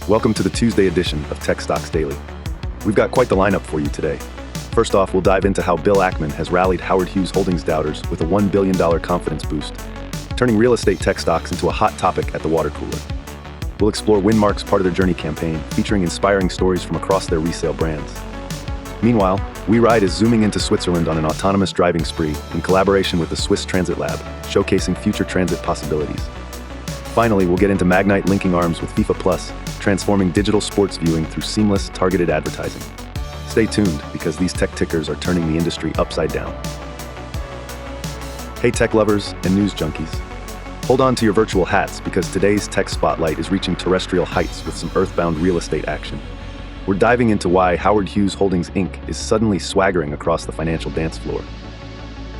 Welcome to the Tuesday edition of Tech Stocks Daily. We've got quite the lineup for you today. First off, we'll dive into how Bill Ackman has rallied Howard Hughes Holdings doubters with a $1 billion confidence boost, turning real estate tech stocks into a hot topic at the water cooler. We'll explore Winmark's Part of Their Journey campaign, featuring inspiring stories from across their resale brands. Meanwhile, WeRide's zooming into Switzerland on an autonomous driving spree in collaboration with the Swiss Transit Lab, showcasing future transit possibilities. Finally, we'll get into Magnite linking arms with FIFA Plus, transforming digital sports viewing through seamless, targeted advertising. Stay tuned, because these tech tickers are turning the industry upside down. Hey tech lovers and news junkies. Hold on to your virtual hats, because today's tech spotlight is reaching terrestrial heights with some earthbound real estate action. We're diving into why Howard Hughes Holdings Inc. is suddenly swaggering across the financial dance floor.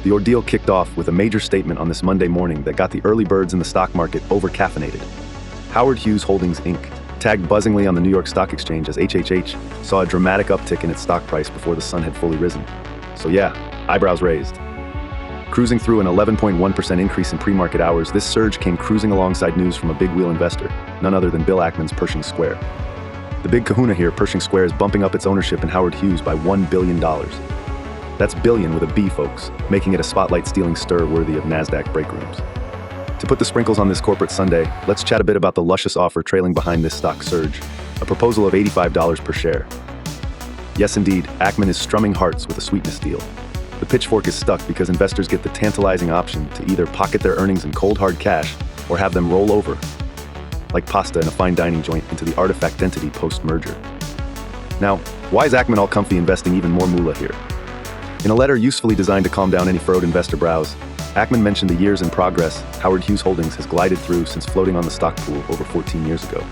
The ordeal kicked off with a major statement on this Monday morning that got the early birds in the stock market over-caffeinated. Howard Hughes Holdings Inc., tagged buzzingly on the New York Stock Exchange as HHH, saw a dramatic uptick in its stock price before the sun had fully risen. So yeah, eyebrows raised. Cruising through an 11.1% increase in pre-market hours, this surge came cruising alongside news from a big wheel investor, none other than Bill Ackman's Pershing Square. The big kahuna here, Pershing Square, is bumping up its ownership in Howard Hughes by $1 billion. That's billion with a B, folks, making it a spotlight-stealing stir worthy of NASDAQ breakrooms. To put the sprinkles on this corporate Sunday, let's chat a bit about the luscious offer trailing behind this stock surge, a proposal of $85 per share. Yes, indeed, Ackman is strumming hearts with a sweetness deal. The pitchfork is stuck because investors get the tantalizing option to either pocket their earnings in cold hard cash or have them roll over, like pasta in a fine dining joint, into the artifact entity post-merger. Now, why is Ackman all comfy investing even more moolah here? In a letter usefully designed to calm down any furrowed investor brows, Ackman mentioned the years in progress Howard Hughes Holdings has glided through since floating on the stock pool over 14 years ago.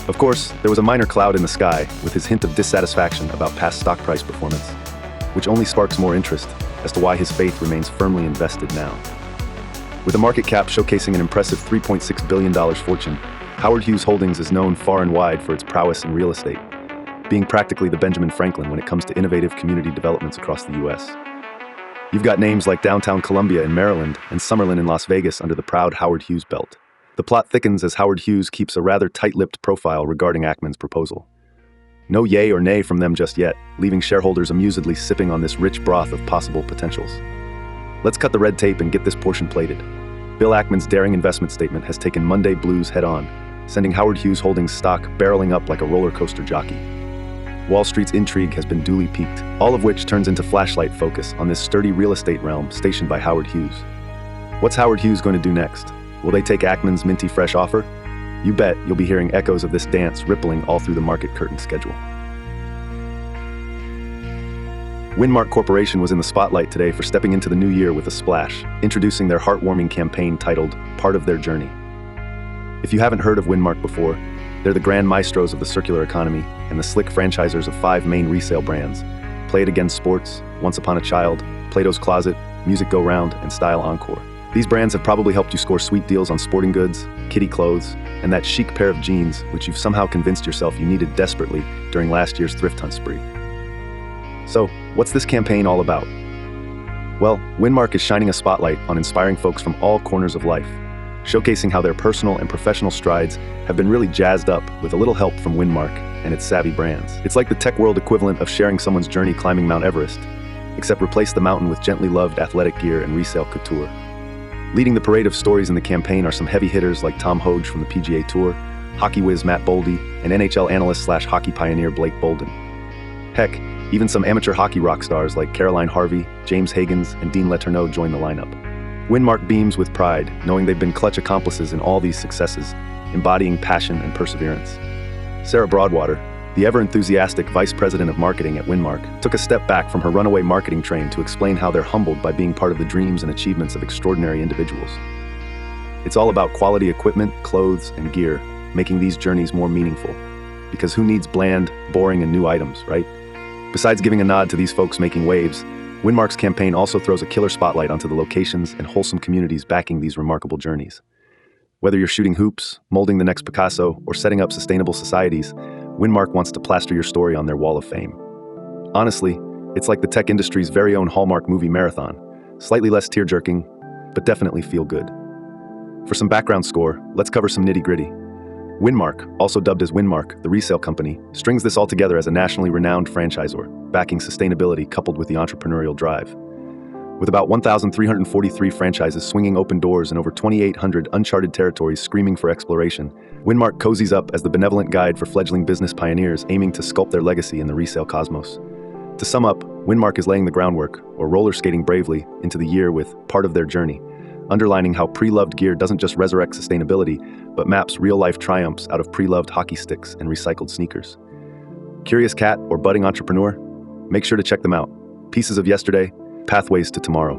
Of course, there was a minor cloud in the sky with his hint of dissatisfaction about past stock price performance, which only sparks more interest as to why his faith remains firmly invested now. With a market cap showcasing an impressive $3.6 billion fortune, Howard Hughes Holdings is known far and wide for its prowess in real estate, being practically the Benjamin Franklin when it comes to innovative community developments across the U.S. You've got names like Downtown Columbia in Maryland and Summerlin in Las Vegas under the proud Howard Hughes belt. The plot thickens as Howard Hughes keeps a rather tight-lipped profile regarding Ackman's proposal. No yay or nay from them just yet, leaving shareholders amusedly sipping on this rich broth of possible potentials. Let's cut the red tape and get this portion plated. Bill Ackman's daring investment statement has taken Monday blues head-on, sending Howard Hughes Holdings stock barreling up like a roller coaster jockey. Wall Street's intrigue has been duly piqued, all of which turns into flashlight focus on this sturdy real estate realm stationed by Howard Hughes. What's Howard Hughes going to do next? Will they take Ackman's minty fresh offer? You bet you'll be hearing echoes of this dance rippling all through the market curtain schedule. Winmark Corporation was in the spotlight today for stepping into the new year with a splash, introducing their heartwarming campaign titled Part of Their Journey. If you haven't heard of Winmark before, they're the grand maestros of the circular economy and the slick franchisers of 5 main resale brands: Play It Again Sports, Once Upon a Child, Plato's Closet, Music Go Round, and Style Encore. These brands have probably helped you score sweet deals on sporting goods, kiddie clothes, and that chic pair of jeans which you've somehow convinced yourself you needed desperately during last year's thrift hunt spree. So, what's this campaign all about? Well, Winmark is shining a spotlight on inspiring folks from all corners of life, showcasing how their personal and professional strides have been really jazzed up with a little help from Winmark and its savvy brands. It's like the tech world equivalent of sharing someone's journey climbing Mount Everest, except replace the mountain with gently loved athletic gear and resale couture. Leading the parade of stories in the campaign are some heavy hitters like Tom Hoge from the PGA Tour, hockey whiz Matt Boldy, and NHL analyst/hockey pioneer Blake Bolden. Heck, even some amateur hockey rock stars like Caroline Harvey, James Higgins, and Dean Letourneau join the lineup. Winmark beams with pride, knowing they've been clutch accomplices in all these successes, embodying passion and perseverance. Sarah Broadwater, the ever-enthusiastic vice president of marketing at Winmark, took a step back from her runaway marketing train to explain how they're humbled by being part of the dreams and achievements of extraordinary individuals. It's all about quality equipment, clothes, and gear, making these journeys more meaningful. Because who needs bland, boring, and new items, right? Besides giving a nod to these folks making waves, Winmark's campaign also throws a killer spotlight onto the locations and wholesome communities backing these remarkable journeys. Whether you're shooting hoops, molding the next Picasso, or setting up sustainable societies, Winmark wants to plaster your story on their wall of fame. Honestly, it's like the tech industry's very own Hallmark movie marathon, slightly less tear-jerking, but definitely feel good. For some background score, let's cover some nitty-gritty. Winmark, also dubbed as Winmark, the resale company, strings this all together as a nationally renowned franchisor, backing sustainability coupled with the entrepreneurial drive. With about 1,343 franchises swinging open doors and over 2,800 uncharted territories screaming for exploration, Winmark cozies up as the benevolent guide for fledgling business pioneers aiming to sculpt their legacy in the resale cosmos. To sum up, Winmark is laying the groundwork, or roller skating bravely, into the year with part of their journey, underlining how pre-loved gear doesn't just resurrect sustainability, but maps real-life triumphs out of pre-loved hockey sticks and recycled sneakers. Curious cat or budding entrepreneur? Make sure to check them out. Pieces of yesterday, pathways to tomorrow.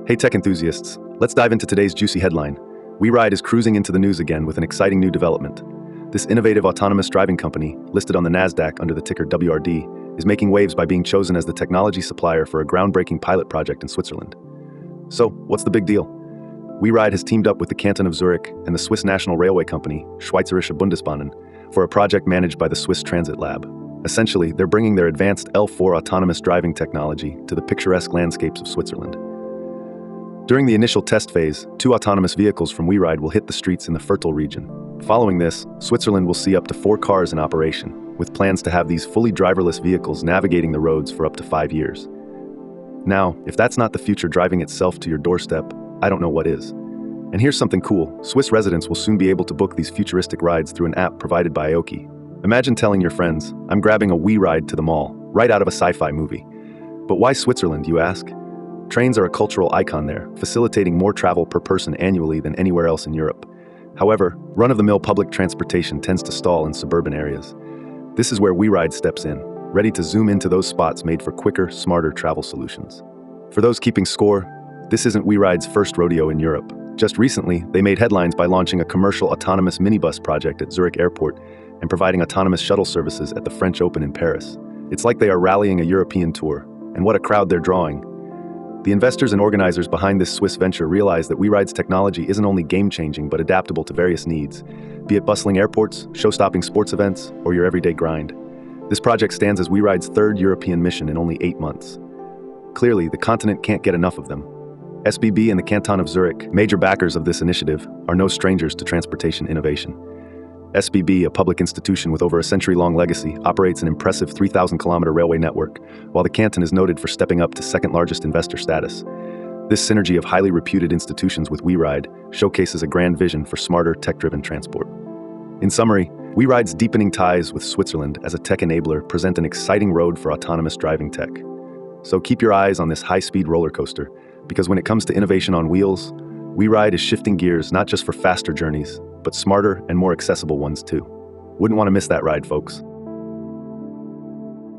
Hey tech enthusiasts, let's dive into today's juicy headline. WeRide is cruising into the news again with an exciting new development. This innovative autonomous driving company, listed on the NASDAQ under the ticker WRD, is making waves by being chosen as the technology supplier for a groundbreaking pilot project in Switzerland. So, what's the big deal? WeRide has teamed up with the Canton of Zurich and the Swiss National Railway Company, Schweizerische Bundesbahnen, for a project managed by the Swiss Transit Lab. Essentially, they're bringing their advanced L4 autonomous driving technology to the picturesque landscapes of Switzerland. During the initial test phase, 2 autonomous vehicles from WeRide will hit the streets in the Fertile region. Following this, Switzerland will see up to 4 cars in operation, with plans to have these fully driverless vehicles navigating the roads for up to 5 years. Now, if that's not the future driving itself to your doorstep, I don't know what is. And here's something cool. Swiss residents will soon be able to book these futuristic rides through an app provided by Aoki. Imagine telling your friends, I'm grabbing a WeRide to the mall, right out of a sci-fi movie. But why Switzerland, you ask? Trains are a cultural icon there, facilitating more travel per person annually than anywhere else in Europe. However, run-of-the-mill public transportation tends to stall in suburban areas. This is where WeRide steps in, ready to zoom into those spots made for quicker, smarter travel solutions. For those keeping score, this isn't WeRide's first rodeo in Europe. Just recently, they made headlines by launching a commercial autonomous minibus project at Zurich Airport and providing autonomous shuttle services at the French Open in Paris. It's like they are rallying a European tour, and what a crowd they're drawing. The investors and organizers behind this Swiss venture realize that WeRide's technology isn't only game-changing but adaptable to various needs, be it bustling airports, show-stopping sports events, or your everyday grind. This project stands as WeRide's 3rd European mission in only 8 months. Clearly, the continent can't get enough of them. SBB and the Canton of Zurich, major backers of this initiative, are no strangers to transportation innovation. SBB, a public institution with over a century-long legacy, operates an impressive 3,000-kilometer railway network, while the Canton is noted for stepping up to second-largest investor status. This synergy of highly reputed institutions with WeRide showcases a grand vision for smarter, tech-driven transport. In summary, WeRide's deepening ties with Switzerland as a tech enabler present an exciting road for autonomous driving tech. So keep your eyes on this high-speed roller coaster, because when it comes to innovation on wheels, WeRide is shifting gears not just for faster journeys, but smarter and more accessible ones too. Wouldn't want to miss that ride, folks.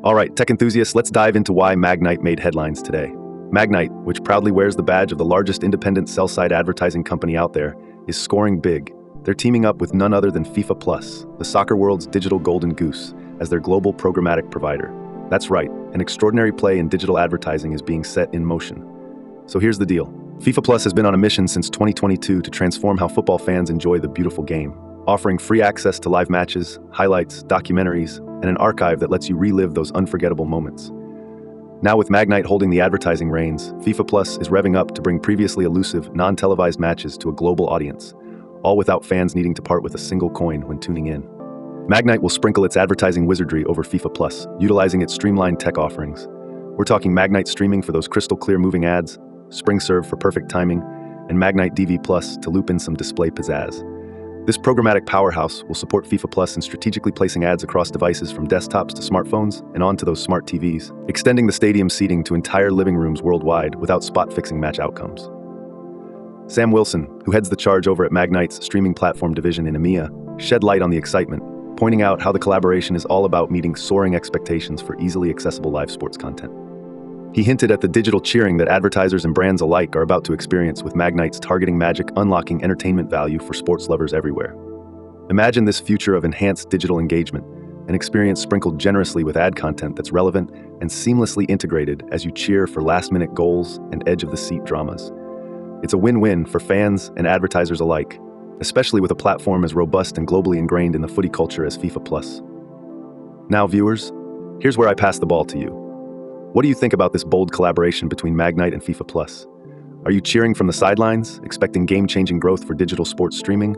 All right, tech enthusiasts, let's dive into why Magnite made headlines today. Magnite, which proudly wears the badge of the largest independent sell-side advertising company out there, is scoring big. They're teaming up with none other than FIFA Plus, the soccer world's digital golden goose, as their global programmatic provider. That's right, an extraordinary play in digital advertising is being set in motion. So here's the deal. FIFA Plus has been on a mission since 2022 to transform how football fans enjoy the beautiful game, offering free access to live matches, highlights, documentaries, and an archive that lets you relive those unforgettable moments. Now with Magnite holding the advertising reins, FIFA Plus is revving up to bring previously elusive, non-televised matches to a global audience, all without fans needing to part with a single coin when tuning in. Magnite will sprinkle its advertising wizardry over FIFA Plus, utilizing its streamlined tech offerings. We're talking Magnite streaming for those crystal-clear moving ads, SpringServe for perfect timing, and Magnite DV Plus to loop in some display pizzazz. This programmatic powerhouse will support FIFA Plus in strategically placing ads across devices from desktops to smartphones and onto those smart TVs, extending the stadium seating to entire living rooms worldwide without spot-fixing match outcomes. Sam Wilson, who heads the charge over at Magnite's streaming platform division in EMEA, shed light on the excitement, pointing out how the collaboration is all about meeting soaring expectations for easily accessible live sports content. He hinted at the digital cheering that advertisers and brands alike are about to experience with Magnite's targeting magic unlocking entertainment value for sports lovers everywhere. Imagine this future of enhanced digital engagement, an experience sprinkled generously with ad content that's relevant and seamlessly integrated as you cheer for last-minute goals and edge-of-the-seat dramas. It's a win-win for fans and advertisers alike, especially with a platform as robust and globally ingrained in the footy culture as FIFA Plus. Now, viewers, here's where I pass the ball to you. What do you think about this bold collaboration between Magnite and FIFA Plus? Are you cheering from the sidelines, expecting game-changing growth for digital sports streaming?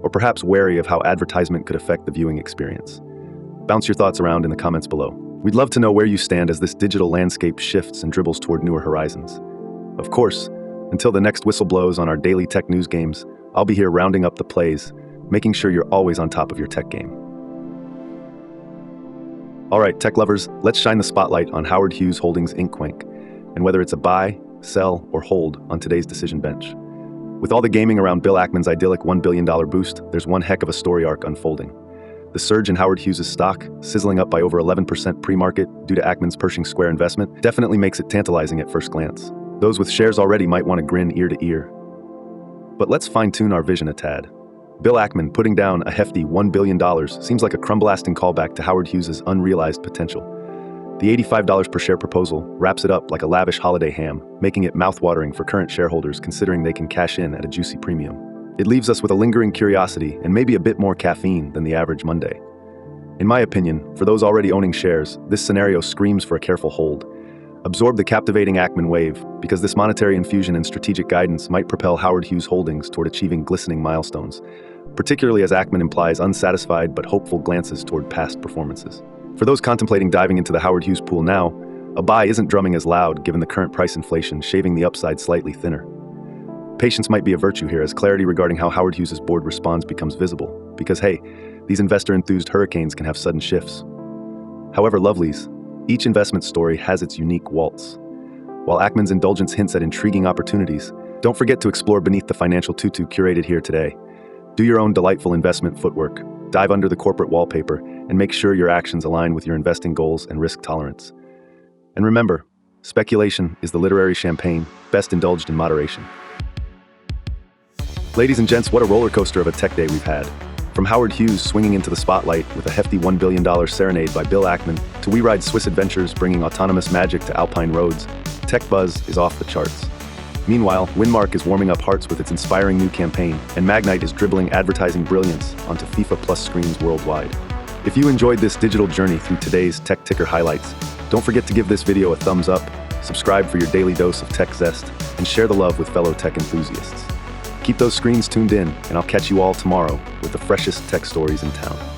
or perhaps wary of how advertisement could affect the viewing experience? Bounce your thoughts around in the comments below. We'd love to know where you stand as this digital landscape shifts and dribbles toward newer horizons. Of course, until the next whistle blows on our daily tech news games, I'll be here rounding up the plays, making sure you're always on top of your tech game. All right, tech lovers, let's shine the spotlight on Howard Hughes Holdings Inc. and whether it's a buy, sell, or hold on today's decision bench. With all the gaming around Bill Ackman's idyllic $1 billion boost, there's one heck of a story arc unfolding. The surge in Howard Hughes' stock, sizzling up by over 11% pre-market due to Ackman's Pershing Square investment, definitely makes it tantalizing at first glance. Those with shares already might want to grin ear to ear. But let's fine-tune our vision a tad. Bill Ackman putting down a hefty $1 billion seems like a crumb-blasting callback to Howard Hughes' unrealized potential. The $85 per share proposal wraps it up like a lavish holiday ham, making it mouth-watering for current shareholders considering they can cash in at a juicy premium. It leaves us with a lingering curiosity and maybe a bit more caffeine than the average Monday. In my opinion, for those already owning shares, this scenario screams for a careful hold. Absorb the captivating Ackman wave, because this monetary infusion and strategic guidance might propel Howard Hughes Holdings toward achieving glistening milestones, particularly as Ackman implies unsatisfied but hopeful glances toward past performances. For those contemplating diving into the Howard Hughes pool now, a buy isn't drumming as loud given the current price inflation, shaving the upside slightly thinner. Patience might be a virtue here as clarity regarding how Howard Hughes' board responds becomes visible, because hey, these investor-enthused hurricanes can have sudden shifts. However, lovelies, each investment story has its unique waltz. While Ackman's indulgence hints at intriguing opportunities, don't forget to explore beneath the financial tutu curated here today. Do your own delightful investment footwork, dive under the corporate wallpaper, and make sure your actions align with your investing goals and risk tolerance. And remember, speculation is the literary champagne, best indulged in moderation. Ladies and gents, what a roller coaster of a tech day we've had. From Howard Hughes swinging into the spotlight with a hefty $1 billion serenade by Bill Ackman, to WeRide's Swiss adventures bringing autonomous magic to alpine roads, tech buzz is off the charts. Meanwhile, Winmark is warming up hearts with its inspiring new campaign, and Magnite is dribbling advertising brilliance onto FIFA Plus screens worldwide. If you enjoyed this digital journey through today's tech ticker highlights, don't forget to give this video a thumbs up, subscribe for your daily dose of tech zest, and share the love with fellow tech enthusiasts. Keep those screens tuned in, and I'll catch you all tomorrow with the freshest tech stories in town.